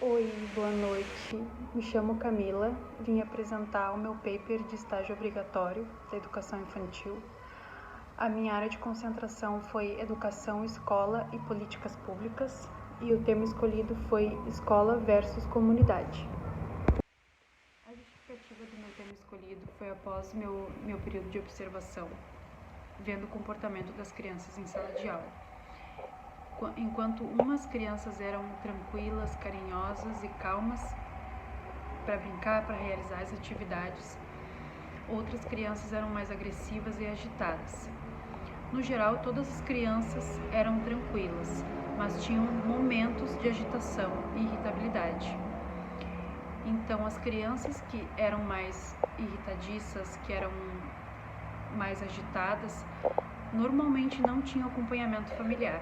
Oi, boa noite. Me chamo Camila. Vim apresentar o meu paper de estágio obrigatório da educação infantil. A minha área de concentração foi educação, escola e políticas públicas, e o tema escolhido foi escola versus comunidade. A justificativa do meu tema escolhido foi após meu período de observação, vendo o comportamento das crianças em sala de aula. Enquanto umas crianças eram tranquilas, carinhosas e calmas para brincar, para realizar as atividades, outras crianças eram mais agressivas e agitadas. No geral, todas as crianças eram tranquilas, mas tinham momentos de agitação e irritabilidade. Então, as crianças que eram mais irritadiças, que eram mais agitadas, normalmente não tinham acompanhamento familiar.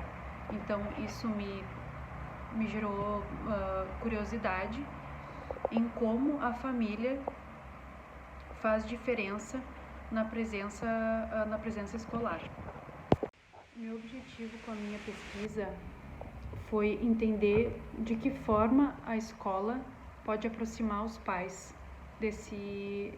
Então, isso me gerou curiosidade em como a família faz diferença na presença escolar. Meu objetivo com a minha pesquisa foi entender de que forma a escola pode aproximar os pais desse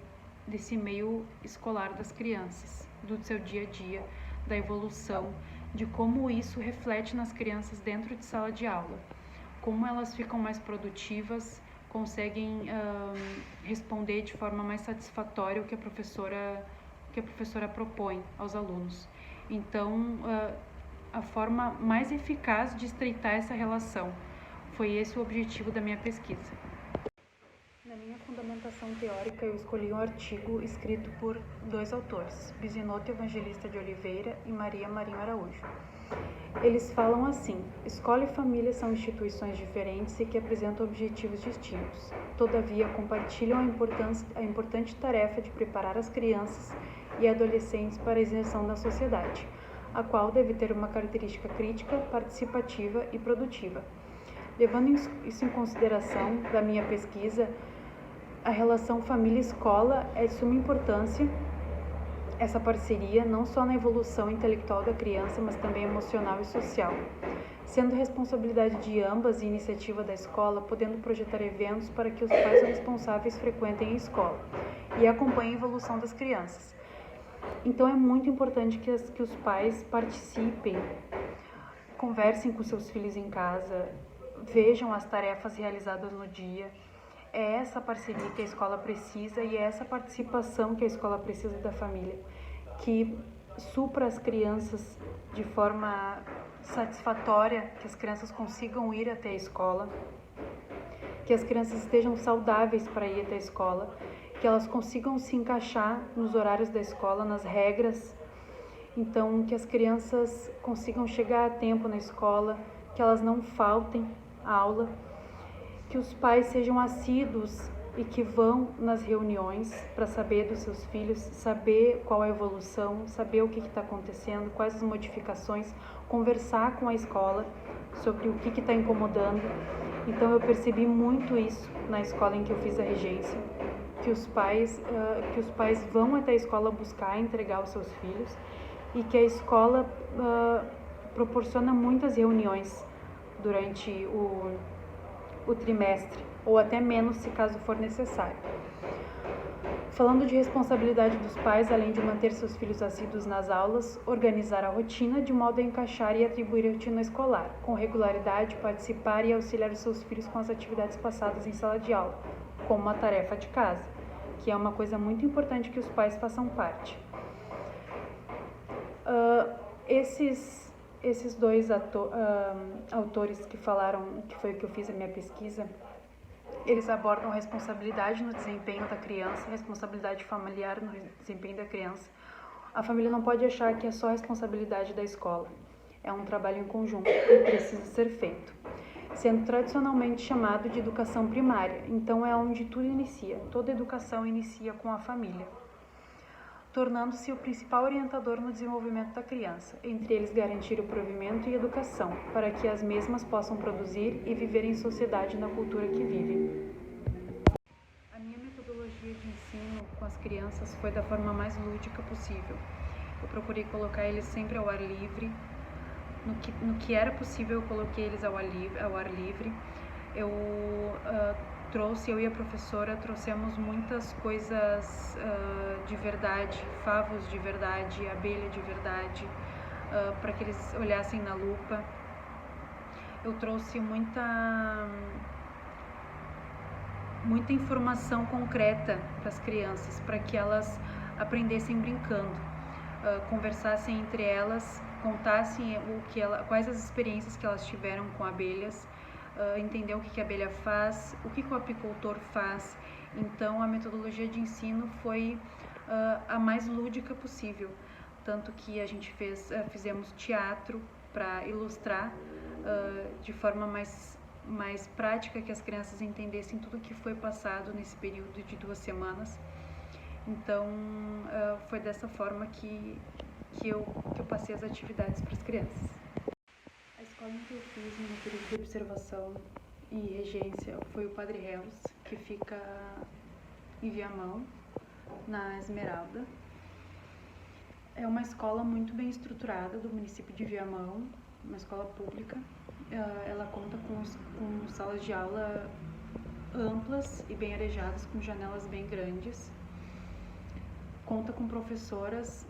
meio escolar das crianças, do seu dia a dia, da evolução, de como isso reflete nas crianças dentro de sala de aula, como elas ficam mais produtivas, conseguem responder de forma mais satisfatória o que a professora propõe aos alunos. Então, a forma mais eficaz de estreitar essa relação, foi esse o objetivo da minha pesquisa. Na minha fundamentação teórica, eu escolhi um artigo escrito por dois autores, Bisinoto Evangelista de Oliveira e Maria Marinho Araújo. Eles falam assim: escola e família são instituições diferentes e que apresentam objetivos distintos. Todavia, compartilham a importante tarefa de preparar as crianças e adolescentes para a inserção na sociedade, a qual deve ter uma característica crítica, participativa e produtiva. Levando isso em consideração da minha pesquisa, a relação família-escola é de suma importância, essa parceria, não só na evolução intelectual da criança, mas também emocional e social, sendo responsabilidade de ambas e iniciativa da escola, podendo projetar eventos para que os pais responsáveis frequentem a escola e acompanhem a evolução das crianças. Então é muito importante que os pais participem, conversem com seus filhos em casa, vejam as tarefas realizadas no dia. É essa parceria que a escola precisa e é essa participação que a escola precisa da família, que supra as crianças de forma satisfatória, que as crianças consigam ir até a escola, que as crianças estejam saudáveis para ir até a escola, que elas consigam se encaixar nos horários da escola, nas regras. Então, que as crianças consigam chegar a tempo na escola, que elas não faltem à aula, que os pais sejam assíduos e que vão nas reuniões para saber dos seus filhos, saber qual é a evolução, saber o que está acontecendo, quais as modificações, conversar com a escola sobre o que está incomodando. Então, eu percebi muito isso na escola em que eu fiz a regência, que os pais vão até a escola buscar entregar os seus filhos e que a escola proporciona muitas reuniões durante o trimestre, ou até menos se caso for necessário. Falando de responsabilidade dos pais, além de manter seus filhos assíduos nas aulas, organizar a rotina de modo a encaixar e atribuir a rotina escolar, com regularidade, participar e auxiliar os seus filhos com as atividades passadas em sala de aula, como uma tarefa de casa, que é uma coisa muito importante que os pais façam parte. Esses dois autores que falaram, que foi o que eu fiz a minha pesquisa, eles abordam responsabilidade no desempenho da criança, responsabilidade familiar no desempenho da criança. A família não pode achar que é só responsabilidade da escola. É um trabalho em conjunto e precisa ser feito. Sendo tradicionalmente chamado de educação primária, então é onde tudo inicia. Toda educação inicia com a família, tornando-se o principal orientador no desenvolvimento da criança, entre eles garantir o provimento e educação, para que as mesmas possam produzir e viver em sociedade na cultura que vivem. A minha metodologia de ensino com as crianças foi da forma mais lúdica possível. Eu procurei colocar eles sempre ao ar livre. No que era possível, eu coloquei eles ao ar livre. Eu e a professora trouxemos muitas coisas de verdade, favos de verdade, abelha de verdade, para que eles olhassem na lupa. Eu trouxe muita informação concreta para as crianças, para que elas aprendessem brincando, conversassem entre elas, contassem quais as experiências que elas tiveram com abelhas, entender o que a abelha faz, o que o apicultor faz. Então a metodologia de ensino foi a mais lúdica possível, tanto que a gente fizemos teatro para ilustrar de forma mais prática, que as crianças entendessem tudo o que foi passado nesse período de 2 semanas. Então foi dessa forma que eu passei as atividades para as crianças. A escola em que eu fiz no período de observação e regência foi o Padre Reus, que fica em Viamão, na Esmeralda. É uma escola muito bem estruturada do município de Viamão, uma escola pública. Ela conta com salas de aula amplas e bem arejadas, com janelas bem grandes. Conta com professoras,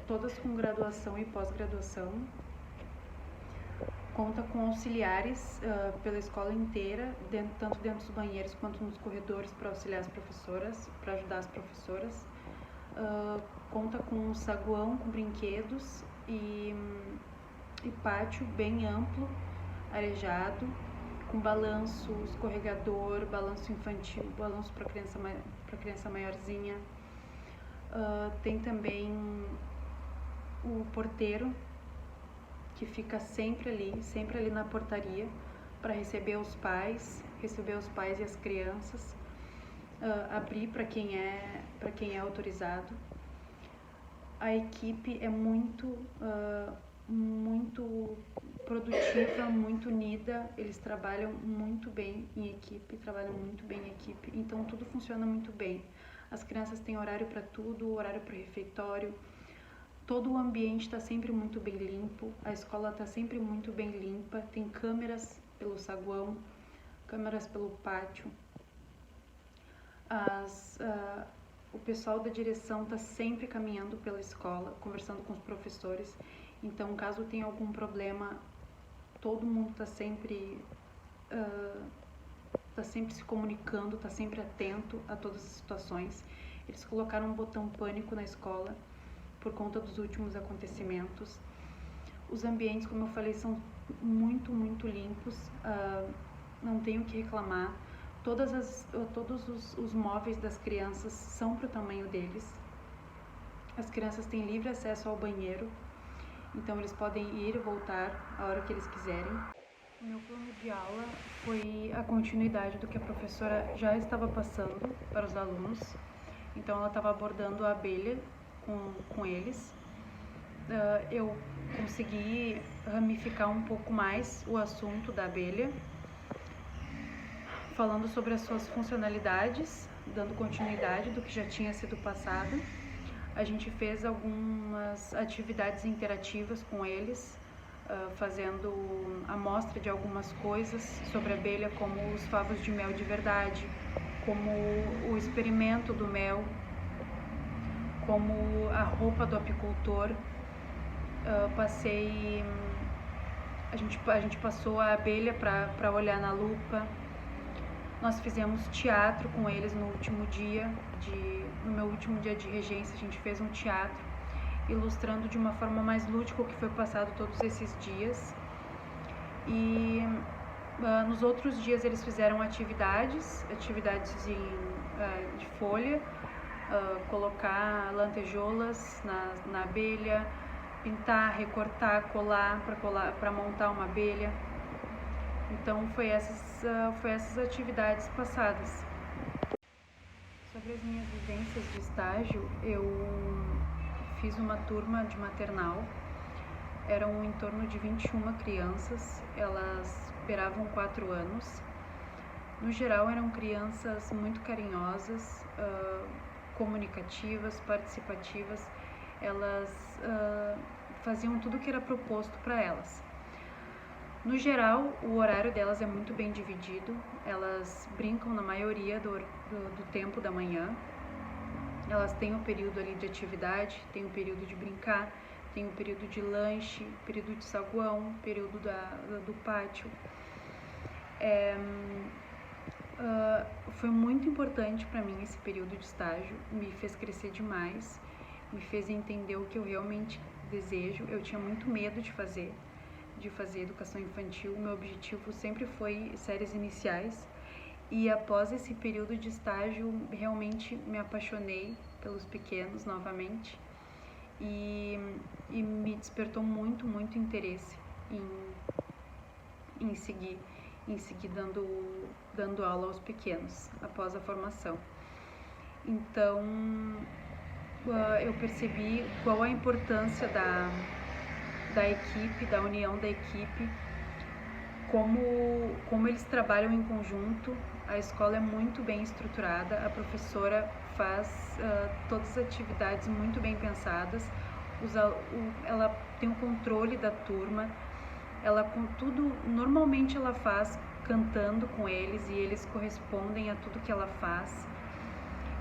todas com graduação e pós-graduação. Conta com auxiliares pela escola inteira, tanto dentro dos banheiros quanto nos corredores, para auxiliar as professoras, para ajudar as professoras. Conta com um saguão com brinquedos e pátio bem amplo, arejado, com balanço, escorregador, balanço infantil, balanço para criança maiorzinha. Tem também o porteiro, que fica sempre ali na portaria, para receber os pais e as crianças, abrir para quem é autorizado. A equipe é muito produtiva, muito unida, eles trabalham muito bem em equipe, então tudo funciona muito bem. As crianças têm horário para tudo, horário para refeitório, todo o ambiente está sempre muito bem limpo, a escola está sempre muito bem limpa, tem câmeras pelo saguão, câmeras pelo pátio. O pessoal da direção está sempre caminhando pela escola, conversando com os professores. Então, caso tenha algum problema, todo mundo está sempre se comunicando, está sempre atento a todas as situações. Eles colocaram um botão pânico na escola por conta dos últimos acontecimentos. Os ambientes, como eu falei, são muito, muito limpos, não tenho o que reclamar. Todos os móveis das crianças são para o tamanho deles. As crianças têm livre acesso ao banheiro, então eles podem ir e voltar a hora que eles quiserem. O meu plano de aula foi a continuidade do que a professora já estava passando para os alunos. Então ela estava abordando a abelha com eles. Eu consegui ramificar um pouco mais o assunto da abelha, falando sobre as suas funcionalidades, dando continuidade do que já tinha sido passado. A gente fez algumas atividades interativas com eles, fazendo amostra de algumas coisas sobre a abelha, como os favos de mel de verdade, como o experimento do mel, como a roupa do apicultor. A gente passou a abelha para olhar na lupa. Nós fizemos teatro com eles no meu último dia de regência. A gente fez um teatro ilustrando de uma forma mais lúdica o que foi passado todos esses dias. E nos outros dias eles fizeram atividades de folha, colocar lantejoulas na abelha, pintar, recortar, colar para montar uma abelha. Então foi essas atividades passadas. Sobre as minhas vivências de estágio, eu fiz uma turma de maternal. Eram em torno de 21 crianças, elas beiravam 4 anos. No geral, eram crianças muito carinhosas, comunicativas, participativas. Elas faziam tudo o que era proposto para elas. No geral, o horário delas é muito bem dividido, elas brincam na maioria do tempo da manhã, elas têm um período ali de atividade, tem um período de brincar, tem um período de lanche, período de saguão, período do pátio. Foi muito importante para mim esse período de estágio, me fez crescer demais, me fez entender o que eu realmente desejo. Eu tinha muito medo de fazer educação infantil, meu objetivo sempre foi séries iniciais, e após esse período de estágio realmente me apaixonei pelos pequenos novamente e me despertou muito interesse em seguir dando aula aos pequenos após a formação. Então eu percebi qual a importância da equipe, da união da equipe, como eles trabalham em conjunto. A escola é muito bem estruturada, a professora faz todas as atividades muito bem pensadas, ela tem o controle da turma, normalmente ela faz cantando com eles e eles correspondem a tudo que ela faz.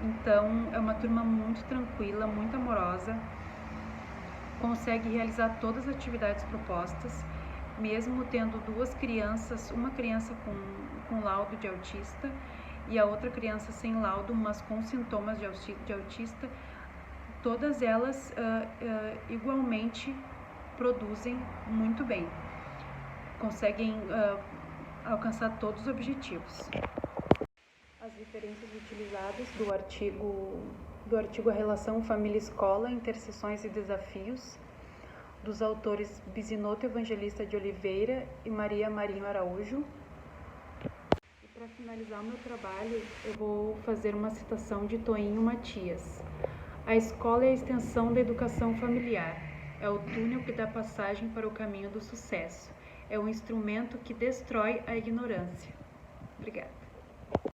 Então é uma turma muito tranquila, muito amorosa, consegue realizar todas as atividades propostas, mesmo tendo duas crianças, uma criança com laudo de autista e a outra criança sem laudo, mas com sintomas de autista, todas elas igualmente produzem muito bem, conseguem alcançar todos os objetivos. As referências utilizadas do artigo A Relação Família-Escola, Interseções e Desafios, dos autores Bisinoto Evangelista de Oliveira e Maria Marinho Araújo. E para finalizar o meu trabalho, eu vou fazer uma citação de Toinho Matias. A escola é a extensão da educação familiar, é o túnel que dá passagem para o caminho do sucesso, é o instrumento que destrói a ignorância. Obrigada.